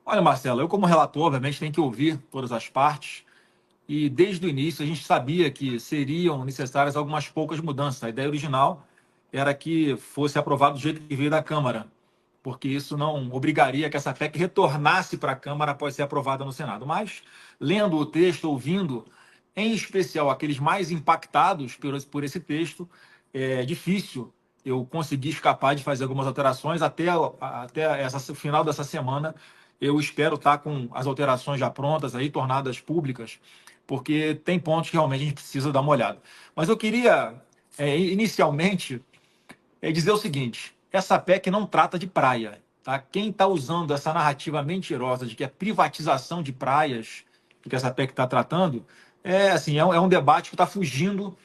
Olha, Marcelo, eu como relator, obviamente, tenho que ouvir todas as partes e desde o início a gente sabia que seriam necessárias algumas poucas mudanças. A ideia original era que fosse aprovado do jeito que veio da Câmara, porque isso não obrigaria que essa PEC retornasse para a Câmara após ser aprovada no Senado. Mas, lendo o texto, ouvindo, em especial aqueles mais impactados por esse texto, é difícil eu conseguir escapar de fazer algumas alterações até o final dessa semana. Eu espero estar com as alterações já prontas, aí, tornadas públicas, porque tem pontos que realmente a gente precisa dar uma olhada. Mas eu queria, inicialmente, dizer o seguinte: essa PEC não trata de praia. Tá? Quem está usando essa narrativa mentirosa de que é privatização de praias, que essa PEC está tratando, é um debate que está fugindo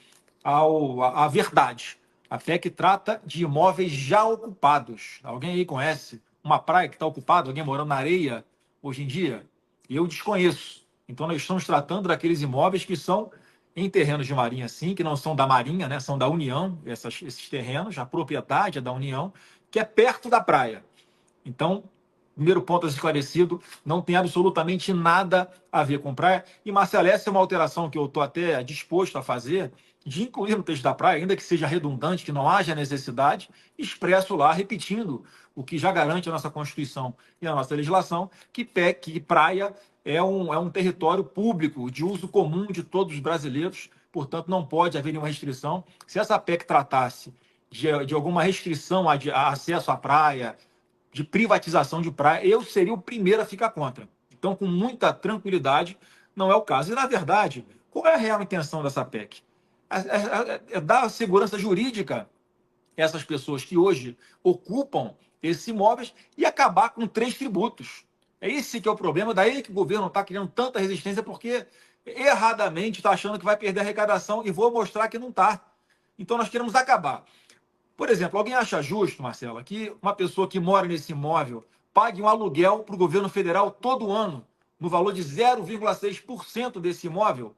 à verdade. A PEC trata de imóveis já ocupados. Alguém aí conhece uma praia que está ocupada, alguém morando na areia hoje em dia? Eu desconheço. Então, nós estamos tratando daqueles imóveis que são em terrenos de Marinha, sim, que não são da Marinha, né? São da União, esses terrenos, a propriedade é da União, que é perto da praia. Então, primeiro ponto esclarecido, não tem absolutamente nada a ver com praia. E, Marcelo, essa é uma alteração que eu estou até disposto a fazer, de incluir no texto da praia, ainda que seja redundante, que não haja necessidade, expresso lá, repetindo o que já garante a nossa Constituição e a nossa legislação, que praia é um território público, de uso comum de todos os brasileiros, portanto, não pode haver nenhuma restrição. Se essa PEC tratasse de alguma restrição a acesso à praia, de privatização de praia, eu seria o primeiro a ficar contra. Então, com muita tranquilidade, não é o caso. E, na verdade, qual é a real intenção dessa PEC? É dar segurança jurídica a essas pessoas que hoje ocupam esses imóveis e acabar com três tributos. É esse que é o problema, daí que o governo está criando tanta resistência, porque erradamente está achando que vai perder a arrecadação, e vou mostrar que não está. Então, nós queremos acabar. Por exemplo, alguém acha justo, Marcela, que uma pessoa que mora nesse imóvel pague um aluguel para o governo federal todo ano, no valor de 0,6% desse imóvel?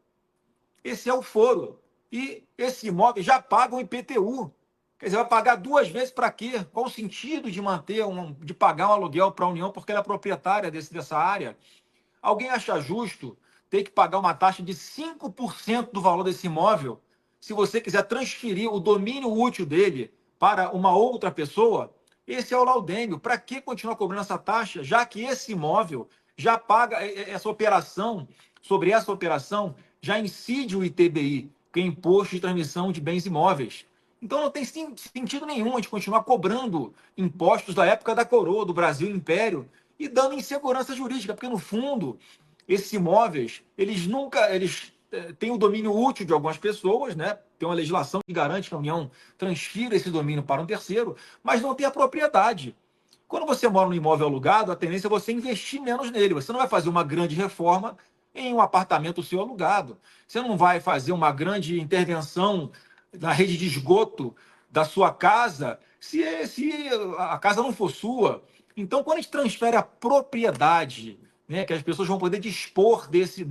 Esse é o foro. E esse imóvel já paga um IPTU. Quer dizer, vai pagar duas vezes para quê? Qual o sentido de de pagar um aluguel para a União porque ela é proprietária dessa área? Alguém acha justo ter que pagar uma taxa de 5% do valor desse imóvel se você quiser transferir o domínio útil dele para uma outra pessoa? Esse é o laudêmio. Para que continuar cobrando essa taxa, já que esse imóvel já paga sobre essa operação, já incide o ITBI, que é Imposto de Transmissão de Bens Imóveis. Então não tem sentido nenhum a gente continuar cobrando impostos da época da coroa, do Brasil Império, e dando insegurança jurídica, porque no fundo esses imóveis, eles têm o domínio útil de algumas pessoas, né? Tem uma legislação que garante que a União transfira esse domínio para um terceiro, mas não tem a propriedade. Quando você mora num imóvel alugado, a tendência é você investir menos nele. Você não vai fazer uma grande reforma em um apartamento seu alugado. Você não vai fazer uma grande intervenção na rede de esgoto da sua casa se a casa não for sua. Então, quando a gente transfere a propriedade, né, que as pessoas vão poder dispor desse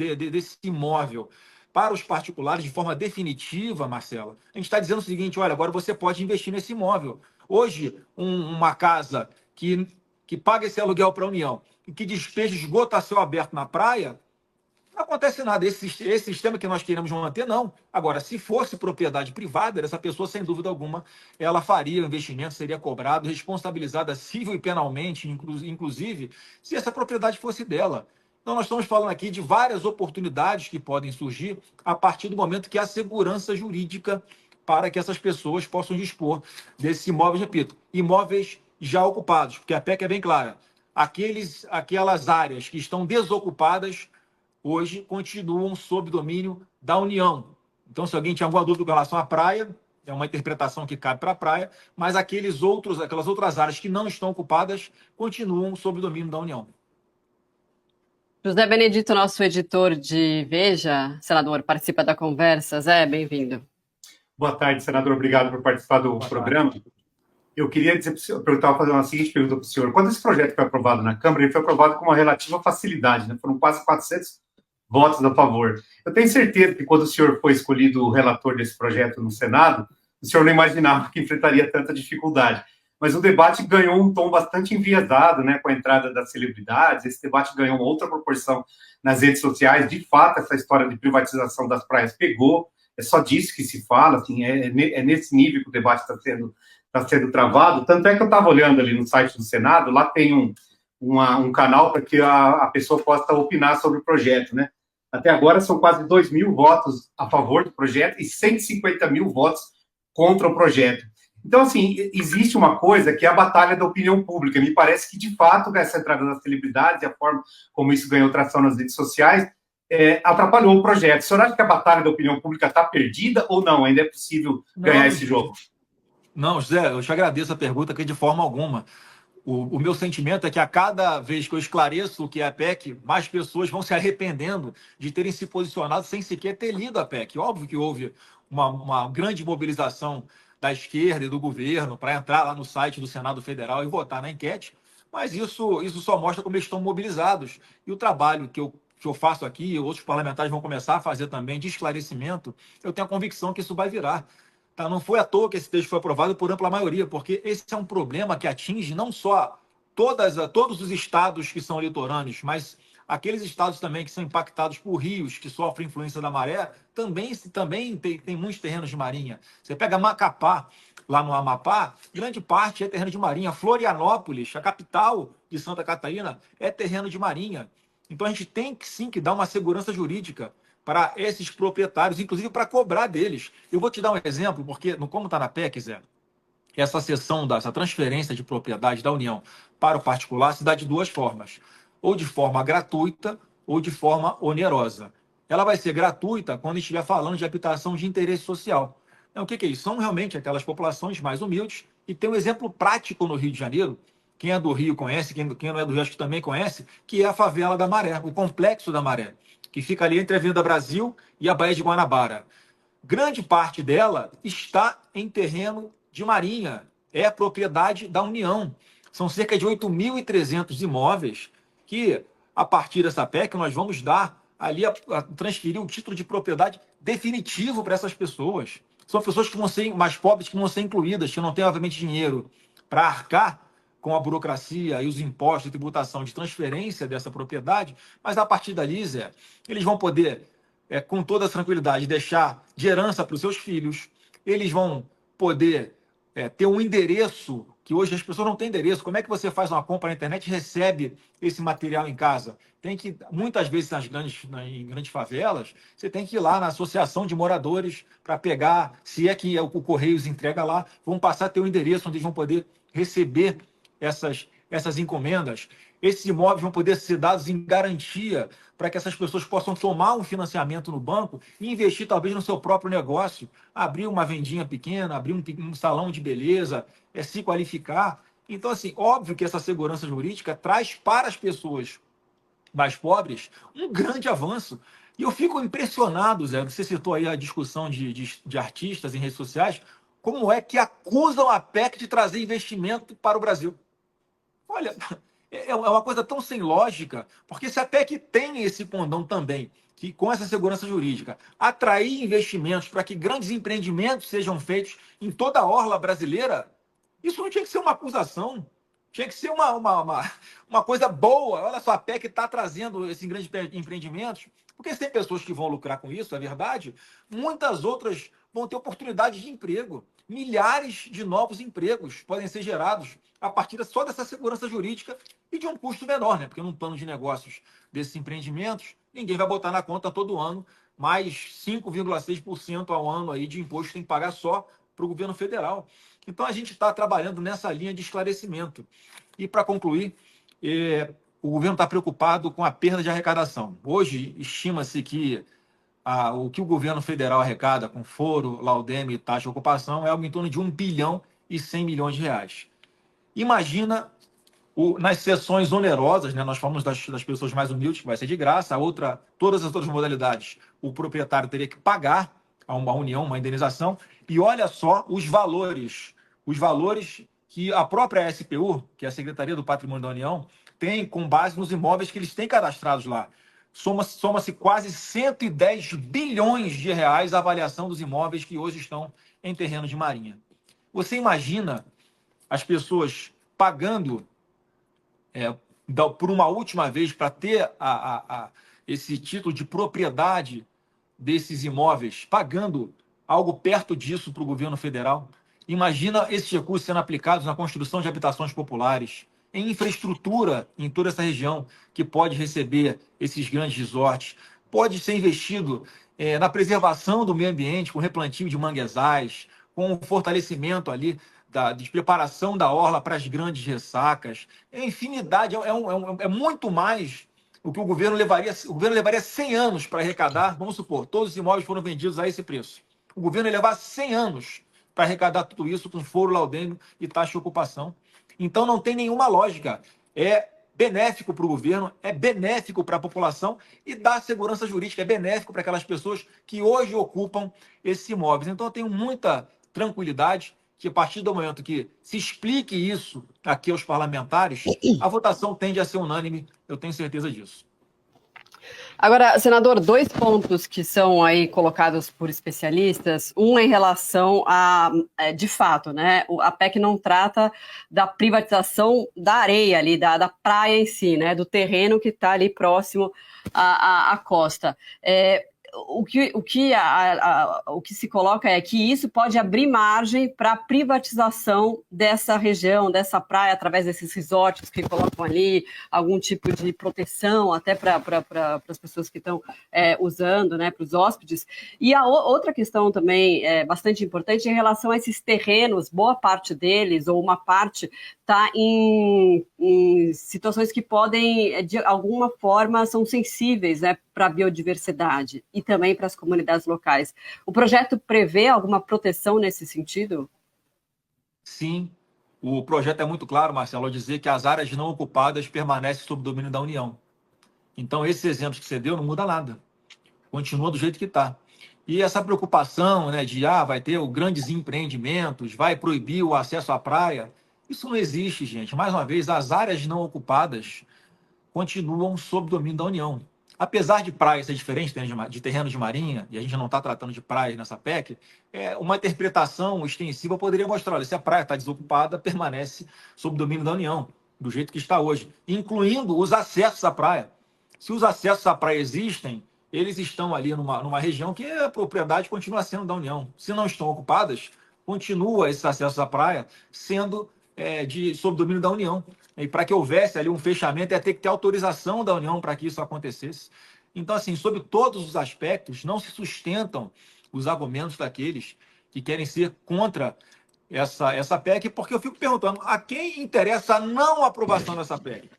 imóvel para os particulares de forma definitiva, Marcela, a gente está dizendo o seguinte: olha, agora você pode investir nesse imóvel. Hoje, uma casa que paga esse aluguel para a União e que despeja esgoto a céu aberto na praia, não acontece nada. Esse sistema que nós queremos manter, não. Agora, se fosse propriedade privada, essa pessoa, sem dúvida alguma, ela faria o investimento, seria cobrado, responsabilizada civil e penalmente, inclusive, se essa propriedade fosse dela. Então, nós estamos falando aqui de várias oportunidades que podem surgir a partir do momento que há segurança jurídica para que essas pessoas possam dispor desses imóveis, repito, imóveis já ocupados, porque a PEC é bem clara. Aquelas áreas que estão desocupadas hoje continuam sob domínio da União. Então, se alguém tinha alguma dúvida com relação à praia, é uma interpretação que cabe para a praia, mas aquelas outras áreas que não estão ocupadas continuam sob domínio da União. José Benedito, nosso editor de Veja, senador, participa da conversa. Zé, bem-vindo. Boa tarde, senador. Obrigado por participar do programa. Eu queria fazer uma seguinte pergunta para o senhor. Quando esse projeto foi aprovado na Câmara, ele foi aprovado com uma relativa facilidade, né? Foram quase 400 votos a favor. Eu tenho certeza que quando o senhor foi escolhido o relator desse projeto no Senado, o senhor não imaginava que enfrentaria tanta dificuldade. mas o debate ganhou um tom bastante enviesado, né, com a entrada das celebridades. Esse debate ganhou uma outra proporção nas redes sociais. De fato, essa história de privatização das praias pegou, é só disso que se fala, assim, é nesse nível que o debate está sendo travado. Tanto é que eu estava olhando ali no site do Senado, lá tem um canal para que a pessoa possa opinar sobre o projeto, né? Até agora são quase 2.000 votos a favor do projeto e 150 mil votos contra o projeto. Então, assim, existe uma coisa que é a batalha da opinião pública. Me parece que, de fato, essa entrada das celebridades e a forma como isso ganhou tração nas redes sociais atrapalhou o projeto. O senhor acha que a batalha da opinião pública está perdida ou não? Ainda é possível ganhar esse jogo? Não, José, eu te agradeço a pergunta, que de forma alguma. O meu sentimento é que a cada vez que eu esclareço o que é a PEC, mais pessoas vão se arrependendo de terem se posicionado sem sequer ter lido a PEC. Óbvio que houve uma grande mobilização da esquerda e do governo para entrar lá no site do Senado Federal e votar na enquete, mas isso só mostra como eles estão mobilizados. E o trabalho que eu faço aqui, outros parlamentares vão começar a fazer também, de esclarecimento, eu tenho a convicção que isso vai virar. Tá? Não foi à toa que esse texto foi aprovado por ampla maioria, porque esse é um problema que atinge não só todos os estados que são litorâneos, mas aqueles estados também que são impactados por rios, que sofrem influência da maré, também tem muitos terrenos de marinha. Você pega Macapá, lá no Amapá, grande parte é terreno de marinha. Florianópolis, a capital de Santa Catarina, é terreno de marinha. Então a gente tem que sim que dar uma segurança jurídica para esses proprietários, inclusive para cobrar deles. Eu vou te dar um exemplo, porque, como está na PEC, Zé, essa cessão, essa transferência de propriedade da União para o particular se dá de duas formas, ou de forma gratuita ou de forma onerosa. Ela vai ser gratuita quando estiver falando de habitação de interesse social. Então, o que é isso? São realmente aquelas populações mais humildes, e tem um exemplo prático no Rio de Janeiro. Quem é do Rio conhece, quem não é do Rio acho que também conhece, que é a favela da Maré, o Complexo da Maré, que fica ali entre a Avenida Brasil e a Baía de Guanabara. Grande parte dela está em terreno de marinha, é propriedade da União. São cerca de 8.300 imóveis que, a partir dessa PEC, nós vamos dar ali a transferir o título de propriedade definitivo para essas pessoas. São pessoas que vão ser mais pobres, que vão ser incluídas, que não têm, obviamente, dinheiro para arcar com a burocracia e os impostos de tributação de transferência dessa propriedade, mas a partir dali, Zé, eles vão poder, com toda a tranquilidade, deixar de herança para os seus filhos, eles vão poder ter um endereço, que hoje as pessoas não têm endereço. Como é que você faz uma compra na internet e recebe esse material em casa? Tem que, muitas vezes, em grandes favelas, você tem que ir lá na associação de moradores para pegar, se é que o Correios entrega lá, vão passar a ter um endereço onde eles vão poder receber essas encomendas. Esses imóveis vão poder ser dados em garantia para que essas pessoas possam tomar um financiamento no banco e investir talvez no seu próprio negócio, abrir uma vendinha pequena, abrir um salão de beleza, se qualificar. Então, assim, óbvio que essa segurança jurídica traz para as pessoas mais pobres um grande avanço. E eu fico impressionado, Zé, você citou aí a discussão de artistas em redes sociais, como é que acusam a PEC de trazer investimento para o Brasil. Olha, é uma coisa tão sem lógica, porque se a PEC tem esse condão também, que com essa segurança jurídica, atrair investimentos para que grandes empreendimentos sejam feitos em toda a orla brasileira, isso não tinha que ser uma acusação, tinha que ser uma coisa boa. Olha só, a PEC está trazendo esses grandes empreendimentos, porque se tem pessoas que vão lucrar com isso, é verdade, muitas outras vão ter oportunidade de emprego. Milhares de novos empregos podem ser gerados a partir só dessa segurança jurídica e de um custo menor, né? Porque num plano de negócios desses empreendimentos, ninguém vai botar na conta todo ano mais 5,6% ao ano aí de imposto que tem que pagar só para o governo federal. Então, a gente está trabalhando nessa linha de esclarecimento. E, para concluir, o governo está preocupado com a perda de arrecadação. Hoje, estima-se que o que o governo federal arrecada com foro, laudeme e taxa de ocupação é algo em torno de 1 bilhão e 100 milhões de reais. Imagina nas sessões onerosas, né, nós falamos das pessoas mais humildes, que vai ser de graça, todas as outras modalidades, o proprietário teria que pagar a uma União, uma indenização, e olha só os valores que a própria SPU, que é a Secretaria do Patrimônio da União, tem com base nos imóveis que eles têm cadastrados lá. Soma-se quase 110 bilhões de reais a avaliação dos imóveis que hoje estão em terreno de marinha. Você imagina as pessoas pagando por uma última vez para ter esse título de propriedade desses imóveis, pagando algo perto disso para o governo federal. Imagina esses recursos sendo aplicados na construção de habitações populares, em infraestrutura em toda essa região que pode receber esses grandes resorts, pode ser investido na preservação do meio ambiente, com replantio de manguezais, com o fortalecimento ali de preparação da orla para as grandes ressacas. É infinidade, é muito mais o que o governo levaria 100 anos para arrecadar. Vamos supor, todos os imóveis foram vendidos a esse preço. O governo ia levar 100 anos para arrecadar tudo isso com foro, laudêmio e taxa de ocupação. Então não tem nenhuma lógica. É benéfico para o governo, é benéfico para a população e dá segurança jurídica, é benéfico para aquelas pessoas que hoje ocupam esses imóveis. Então eu tenho muita tranquilidade que a partir do momento que se explique isso aqui aos parlamentares, a votação tende a ser unânime, eu tenho certeza disso. Agora, senador, 2 pontos que são aí colocados por especialistas, um em relação a, de fato, né, a PEC não trata da privatização da areia ali, da praia em si, né, do terreno que está ali próximo à costa. O que se coloca é que isso pode abrir margem para a privatização dessa região, dessa praia, através desses resorts que colocam ali, algum tipo de proteção até para as pessoas que estão usando, né, para os hóspedes. E a outra questão também bastante importante em relação a esses terrenos, boa parte deles, ou uma parte, está em situações que podem, de alguma forma, são sensíveis, né, para a biodiversidade e também para as comunidades locais. O projeto prevê alguma proteção nesse sentido? Sim, o projeto é muito claro, Marcelo, ao dizer que as áreas não ocupadas permanecem sob domínio da União. Então, esses exemplos que você deu não muda nada. Continua do jeito que está. E essa preocupação, né, de vai ter grandes empreendimentos, vai proibir o acesso à praia, isso não existe, gente. Mais uma vez, as áreas não ocupadas continuam sob domínio da União. Apesar de praia ser diferente de terrenos de marinha, e a gente não está tratando de praias nessa PEC, uma interpretação extensiva poderia mostrar, olha, se a praia está desocupada, permanece sob domínio da União, do jeito que está hoje, incluindo os acessos à praia. Se os acessos à praia existem, eles estão ali numa região que a propriedade continua sendo da União. Se não estão ocupadas, continua esses acessos à praia sendo sob domínio da União. E para que houvesse ali um fechamento, ia ter que ter autorização da União para que isso acontecesse. Então, assim, sobre todos os aspectos, não se sustentam os argumentos daqueles que querem ser contra essa PEC, porque eu fico perguntando, a quem interessa a não aprovação dessa PEC?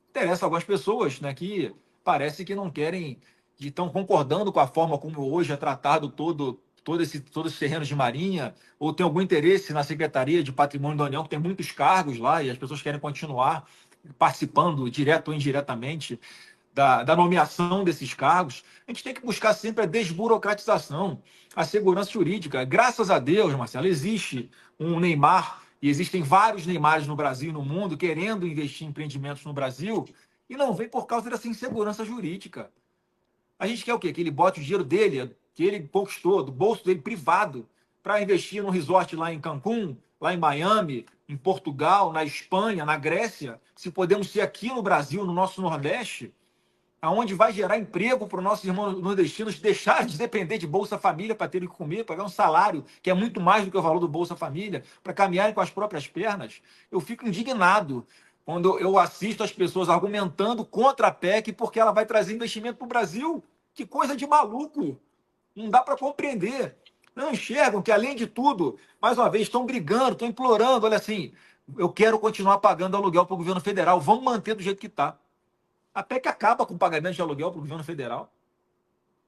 Interessa a algumas pessoas, né, que parece que não querem, que estão concordando com a forma como hoje é tratado todos esses terrenos de marinha, ou tem algum interesse na Secretaria de Patrimônio da União, que tem muitos cargos lá, e as pessoas querem continuar participando, direto ou indiretamente, da nomeação desses cargos. A gente tem que buscar sempre a desburocratização, a segurança jurídica. Graças a Deus, Marcelo, existe um Neymar, e existem vários Neymares no Brasil e no mundo, querendo investir em empreendimentos no Brasil, e não vem por causa dessa insegurança jurídica. A gente quer o quê? Que ele bote o dinheiro dele, que ele conquistou, do bolso dele privado, para investir num resort lá em Cancún, lá em Miami, em Portugal, na Espanha, na Grécia, se podemos ser aqui no Brasil, no nosso Nordeste, aonde vai gerar emprego para os nossos irmãos nordestinos deixarem de depender de Bolsa Família para terem que comer, pagar um salário que é muito mais do que o valor do Bolsa Família, para caminharem com as próprias pernas. Eu fico indignado quando eu assisto as pessoas argumentando contra a PEC porque ela vai trazer investimento para o Brasil. Que coisa de maluco! Não dá para compreender. Não enxergam que, além de tudo, mais uma vez, estão brigando, estão implorando. Olha assim, eu quero continuar pagando aluguel para o governo federal, vamos manter do jeito que está. A PEC acaba com o pagamento de aluguel para o governo federal.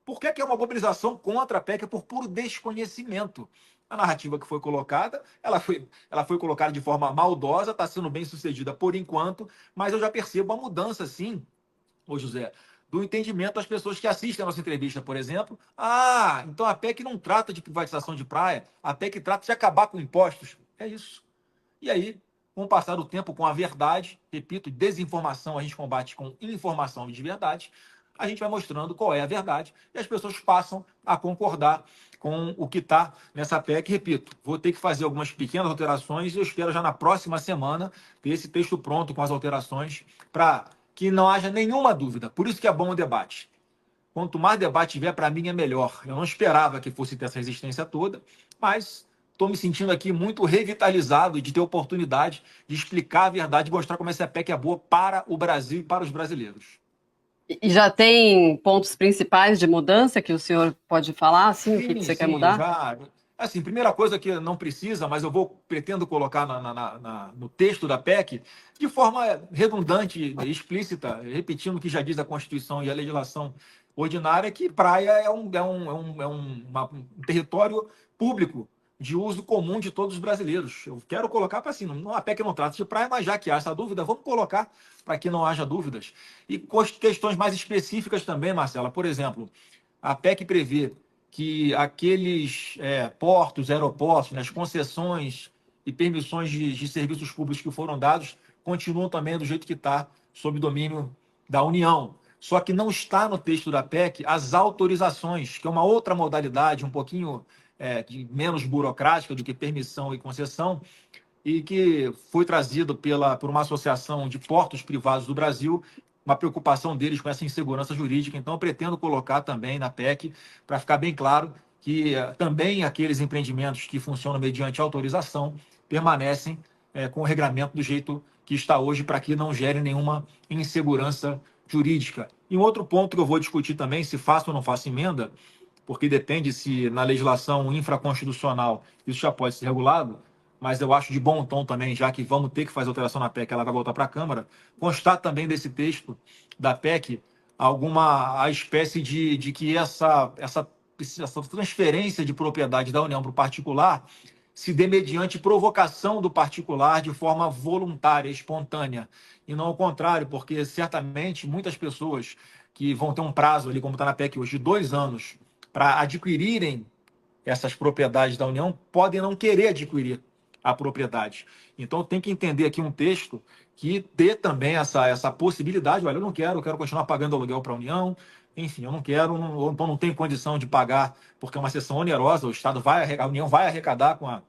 Por que é uma mobilização contra a PEC? É por puro desconhecimento. A narrativa que foi colocada, ela foi colocada de forma maldosa, está sendo bem sucedida por enquanto, mas eu já percebo a mudança, sim, ô José, do entendimento das pessoas que assistem a nossa entrevista, por exemplo. Então a PEC não trata de privatização de praia, a PEC trata de acabar com impostos. É isso. E aí, com o passar do tempo, com a verdade, repito, desinformação a gente combate com informação de verdade, a gente vai mostrando qual é a verdade e as pessoas passam a concordar com o que está nessa PEC. Repito, vou ter que fazer algumas pequenas alterações e eu espero já na próxima semana ter esse texto pronto com as alterações para que não haja nenhuma dúvida. Por isso que é bom o debate. Quanto mais debate tiver, para mim é melhor. Eu não esperava que fosse ter essa resistência toda, mas estou me sentindo aqui muito revitalizado de ter oportunidade de explicar a verdade e mostrar como essa PEC é boa para o Brasil e para os brasileiros. E já tem pontos principais de mudança que o senhor pode falar, assim, o que você quer mudar? Já. Assim, primeira coisa que não precisa, mas eu pretendo colocar no texto da PEC, de forma redundante e explícita, repetindo o que já diz a Constituição e a legislação ordinária, que praia é um território público de uso comum de todos os brasileiros. Eu quero colocar para assim, a PEC não trata de praia, mas já que há essa dúvida, vamos colocar para que não haja dúvidas. E questões mais específicas também, Marcela. Por exemplo, a PEC prevê que aqueles portos, aeroportos, né, as concessões e permissões de serviços públicos que foram dados continuam também do jeito que está, sob domínio da União. Só que não está no texto da PEC as autorizações, que é uma outra modalidade, um pouquinho menos burocrática do que permissão e concessão, e que foi trazido por uma associação de portos privados do Brasil, uma preocupação deles com essa insegurança jurídica. Então, eu pretendo colocar também na PEC, para ficar bem claro, que também aqueles empreendimentos que funcionam mediante autorização permanecem com o regramento do jeito que está hoje, para que não gere nenhuma insegurança jurídica. E um outro ponto que eu vou discutir também, se faço ou não faço emenda, porque depende se na legislação infraconstitucional isso já pode ser regulado, mas eu acho de bom tom também, já que vamos ter que fazer alteração na PEC, ela vai voltar para a Câmara, constar também desse texto da PEC a espécie de que essa transferência de propriedade da União para o particular se dê mediante provocação do particular de forma voluntária, espontânea, e não ao contrário, porque certamente muitas pessoas que vão ter um prazo ali, como está na PEC hoje, de 2 anos, para adquirirem essas propriedades da União, podem não querer adquirir a propriedade. Então, tem que entender aqui um texto que dê também essa possibilidade. Olha, eu quero continuar pagando aluguel para a União, enfim, eu não quero, então não tenho condição de pagar, porque é uma cessão onerosa, a União vai arrecadar com a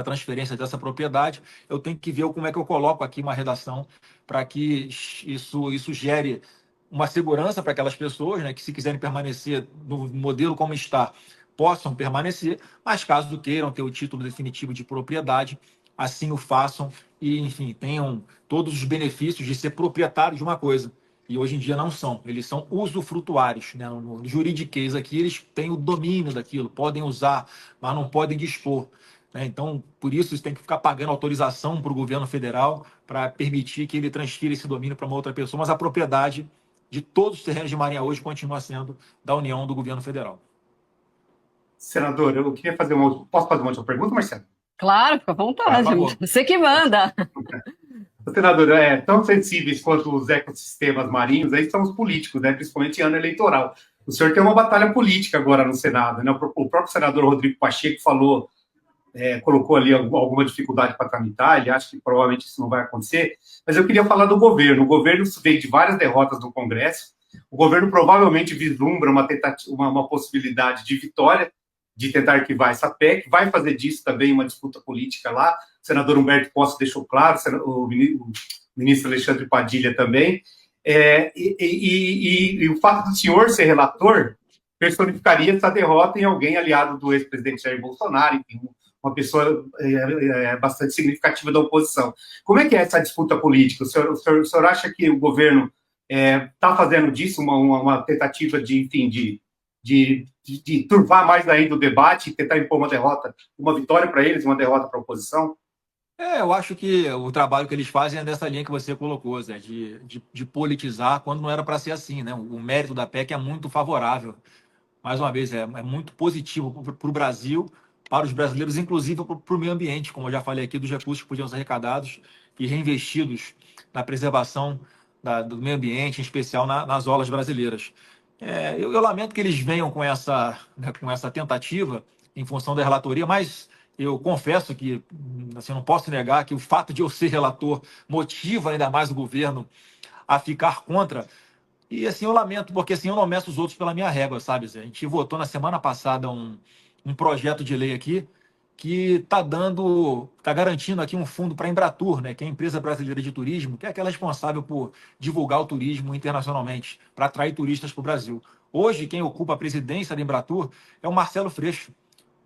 transferência dessa propriedade. Eu tenho que ver como é que eu coloco aqui uma redação para que isso gere uma segurança para aquelas pessoas, né, que se quiserem permanecer no modelo como está, possam permanecer, mas caso queiram ter o título definitivo de propriedade, assim o façam e, enfim, tenham todos os benefícios de ser proprietário de uma coisa. E hoje em dia não são, eles são usufrutuários, né? No juridiquês aqui, eles têm o domínio daquilo, podem usar, mas não podem dispor. Então, por isso, eles têm que ficar pagando autorização para o governo federal para permitir que ele transfira esse domínio para uma outra pessoa, mas a propriedade de todos os terrenos de Marinha hoje continua sendo da União, do governo federal. Senador, eu queria Posso fazer uma outra pergunta, Marcelo? Claro, fica à vontade. Você que manda. Senador, tão sensíveis quanto os ecossistemas marinhos, aí são os políticos, né? Principalmente em ano eleitoral. O senhor tem uma batalha política agora no Senado, né? O próprio senador Rodrigo Pacheco colocou ali alguma dificuldade para tramitar, ele acha que provavelmente isso não vai acontecer, mas eu queria falar do governo. O governo veio de várias derrotas no Congresso, o governo provavelmente vislumbra uma possibilidade de vitória, de tentar arquivar essa PEC, vai fazer disso também uma disputa política lá, o senador Humberto Costa deixou claro, o ministro Alexandre Padilha também, e o fato do senhor ser relator personificaria essa derrota em alguém aliado do ex-presidente Jair Bolsonaro, enfim, uma pessoa bastante significativa da oposição. Como é que é essa disputa política? O senhor acha que o governo está fazendo disso uma tentativa de turvar mais ainda o debate e tentar impor uma vitória para eles, uma derrota para a oposição? Eu acho que o trabalho que eles fazem é dessa linha que você colocou, Zé, de politizar quando não era para ser assim, né? O mérito da PEC é muito favorável. Mais uma vez, é muito positivo para o Brasil, para os brasileiros, inclusive para o meio ambiente, como eu já falei aqui, dos recursos que podiam ser arrecadados e reinvestidos na preservação do meio ambiente, em especial nas orlas brasileiras. Eu lamento que eles venham com essa tentativa em função da relatoria, mas eu confesso que assim, não posso negar que o fato de eu ser relator motiva ainda mais o governo a ficar contra, E assim, eu lamento, porque assim, eu não meço os outros pela minha régua, sabe, Zé? A gente votou na semana passada um projeto de lei aqui que está garantindo aqui um fundo para a Embratur, né, que é a empresa brasileira de turismo, que é aquela responsável por divulgar o turismo internacionalmente, para atrair turistas para o Brasil. Hoje, quem ocupa a presidência da Embratur é o Marcelo Freixo,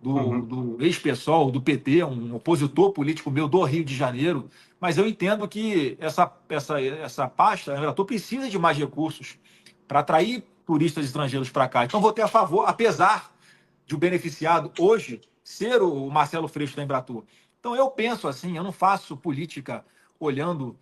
do ex-PSOL, do PT, um opositor político meu do Rio de Janeiro, mas eu entendo que essa pasta, a Embratur, precisa de mais recursos para atrair turistas estrangeiros para cá. Então, votei a favor, apesar de o beneficiado hoje ser o Marcelo Freixo da Embratur. Então, eu penso assim, eu não faço política olhando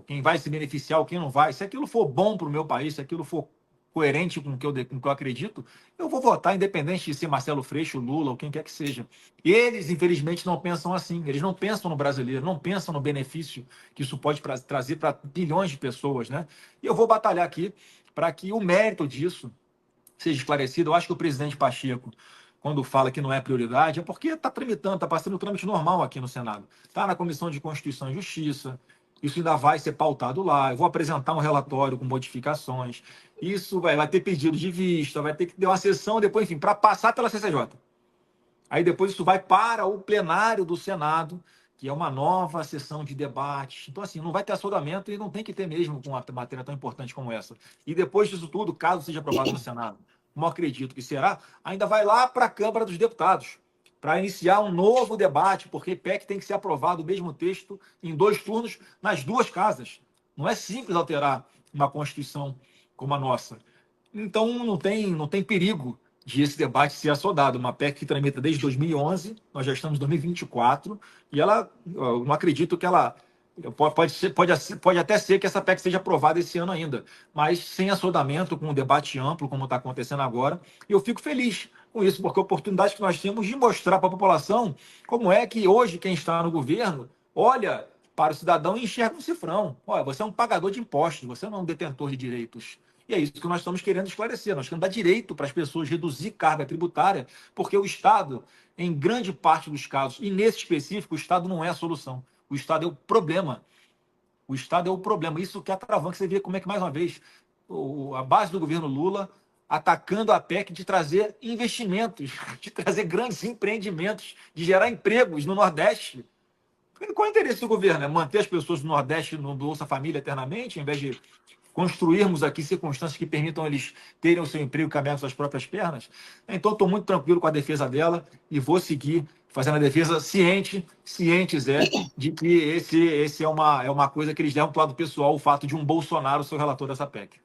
quem vai se beneficiar ou quem não vai. Se aquilo for bom para o meu país, se aquilo for coerente com o que eu acredito, eu vou votar, independente de ser Marcelo Freixo, Lula ou quem quer que seja. Eles, infelizmente, não pensam assim. Eles não pensam no brasileiro, não pensam no benefício que isso pode trazer para bilhões de pessoas, né? E eu vou batalhar aqui para que o mérito disso seja esclarecido. Eu acho que o presidente Pacheco, quando fala que não é prioridade, é porque está tramitando, está passando o trâmite normal aqui no Senado. Está na Comissão de Constituição e Justiça, isso ainda vai ser pautado lá. Eu vou apresentar um relatório com modificações. Isso vai ter pedido de vista, vai ter que ter uma sessão depois, enfim, para passar pela CCJ. Aí depois isso vai para o plenário do Senado, que é uma nova sessão de debate. Então, assim, não vai ter assodamento e não tem que ter mesmo com uma matéria tão importante como essa. E depois disso tudo, caso seja aprovado no Senado, como eu acredito que será, ainda vai lá para a Câmara dos Deputados, para iniciar um novo debate, porque PEC tem que ser aprovado o mesmo texto em 2 turnos nas 2 casas. Não é simples alterar uma Constituição como a nossa. Então, não tem perigo de esse debate ser assodado. Uma PEC que tramita desde 2011, nós já estamos em 2024, e eu não acredito que ela... Pode até ser que essa PEC seja aprovada esse ano ainda, mas sem assodamento, com um debate amplo, como está acontecendo agora. E eu fico feliz com isso, porque a oportunidade que nós temos de mostrar para a população como é que hoje quem está no governo olha para o cidadão e enxerga um cifrão. Olha, você é um pagador de impostos, você não é um detentor de direitos. E é isso que nós estamos querendo esclarecer. Nós queremos dar direito para as pessoas reduzir carga tributária, porque o Estado, em grande parte dos casos, e nesse específico, o Estado não é a solução. O Estado é o problema. O Estado é o problema. Isso que é atravanca. Você vê como é que, mais uma vez, a base do governo Lula atacando a PEC de trazer investimentos, de trazer grandes empreendimentos, de gerar empregos no Nordeste. Qual é o interesse do governo? É manter as pessoas do Nordeste no Bolsa Família eternamente, em vez de construirmos aqui circunstâncias que permitam eles terem o seu emprego e caminhar suas próprias pernas? Então, estou muito tranquilo com a defesa dela e vou seguir fazendo a defesa ciente, Zé, de que esse é uma coisa que eles levam para o lado pessoal, o fato de um Bolsonaro ser o relator dessa PEC.